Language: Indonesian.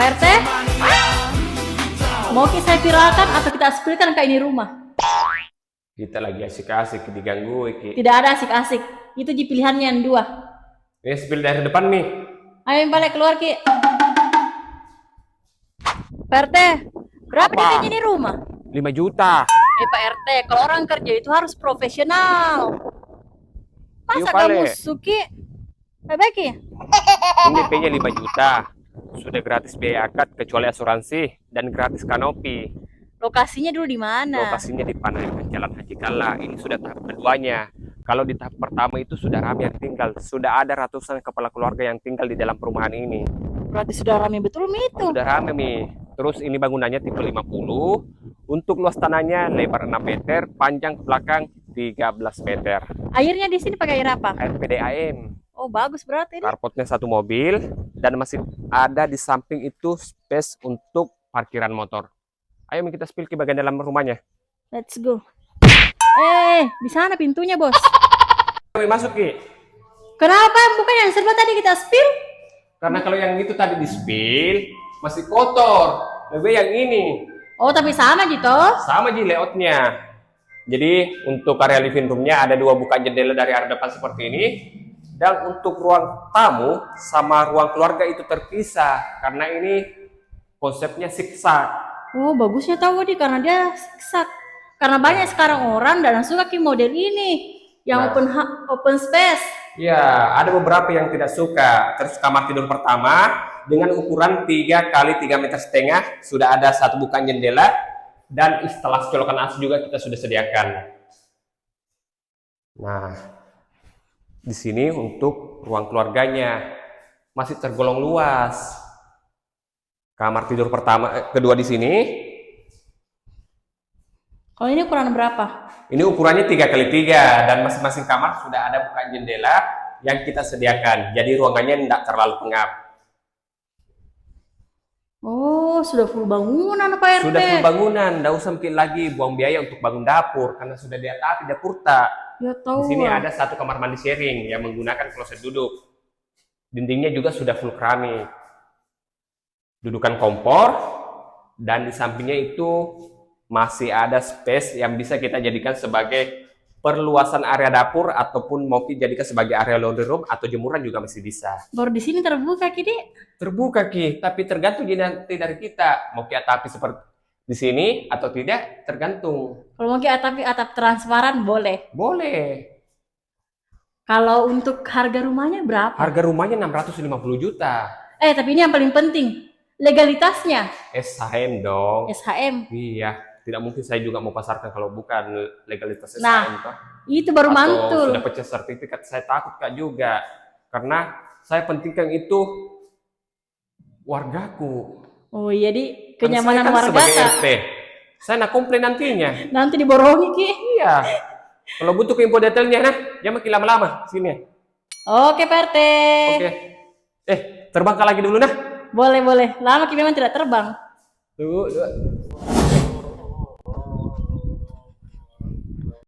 Pak RT, mau saya viralkan atau kita spillkan ke ini rumah? Kita lagi asik-asik diganggu iki. Tidak ada asik-asik. Itu pilihannya yang dua. Ini spill dari depan nih. Ayo balik keluar Ki. Pak RT, berapa Apa? DP ini rumah? 5 juta. Pak RT, kalau orang kerja itu harus profesional. Yuk, Masa Pale. kamu Suki? Baik Ki. Ini DP-nya 5 juta. Sudah gratis biaya akad kecuali asuransi dan gratis kanopi. Lokasinya dulu di mana? Lokasinya di Panangan Jalan Haji Kala. Ini sudah tahap keduanya. Kalau di tahap pertama itu sudah ramai yang tinggal. Sudah ada ratusan kepala keluarga yang tinggal di dalam perumahan ini. Berarti sudah ramai betul Mi itu. Sudah ramai Mi. Terus ini bangunannya tipe 50. Untuk luas tanahnya lebar 6 meter, panjang ke belakang 13 meter. Airnya di sini pakai air apa? Air PDAM. Oh bagus berarti ini. Carportnya 1 mobil dan masih ada di samping itu space untuk parkiran motor. Ayo kita spill ke bagian dalam rumahnya. Let's go. Di sana pintunya bos. Ayo masuk Ki. Kenapa bukan yang serba tadi kita spill? Karena kalau yang itu tadi di spill masih kotor. Lebih yang ini. Oh tapi sama gitu. Sama ji layoutnya. Jadi untuk area living roomnya ada 2 buka jendela dari arah depan seperti ini. Dan untuk ruang tamu sama ruang keluarga itu terpisah. Karena ini konsepnya zigzag. Oh bagusnya tahu di karena dia zigzag. Karena banyak sekarang orang dan suka ki model ini yang open space. Ya, ada beberapa yang tidak suka. Terus kamar tidur pertama dengan ukuran 3 kali 3,5 meter sudah ada 1 bukaan jendela dan instalasi colokan AC juga kita sudah sediakan. Nah, di sini untuk ruang keluarganya masih tergolong luas. Kamar tidur kedua di sini. Kalau ini ukuran berapa? Ini ukurannya 3 kali 3 dan masing-masing kamar sudah ada bukaan jendela yang kita sediakan. Jadi ruangannya tidak terlalu pengap. Oh, sudah full bangunan Pak RT. Sudah full bangunan, tidak usah mungkin lagi buang biaya untuk bangun dapur karena sudah diatapi dapur tak. Ya tahu. Di sini ada 1 kamar mandi sharing yang menggunakan kloset duduk. Dindingnya juga sudah full keramik. Dudukan kompor dan di sampingnya itu masih ada space yang bisa kita jadikan sebagai perluasan area dapur ataupun mau dijadikan sebagai area laundry room atau jemuran juga masih bisa. Baru di sini terbuka Ki. Terbuka Ki, tapi tergantung nanti dari kita mau tapi seperti di sini atau tidak tergantung. Kalau mau atap transparan boleh. Boleh. Kalau untuk harga rumahnya berapa? Harga rumahnya 650 juta. Tapi ini yang paling penting. Legalitasnya. SHM dong. SHM. Iya, tidak mungkin saya juga mau pasarkan kalau bukan legalitas SHM. Nah, toh. itu baru Atau mantul. sudah pecah sertifikat, saya takut Kak juga. Karena saya pentingkan itu wargaku. Oh iya di kenyamanan Karena saya kan warga sebagai Kak. RT. Saya nak komplain nantinya. Nanti diborongi Ki. Iya. Kalau butuh info detailnya, nah, jangan makin lama-lama sini. Oke Pak RT. Oke. Terbangkan lagi dulu nah. Boleh. Lama Ki memang tidak terbang. Tunggu.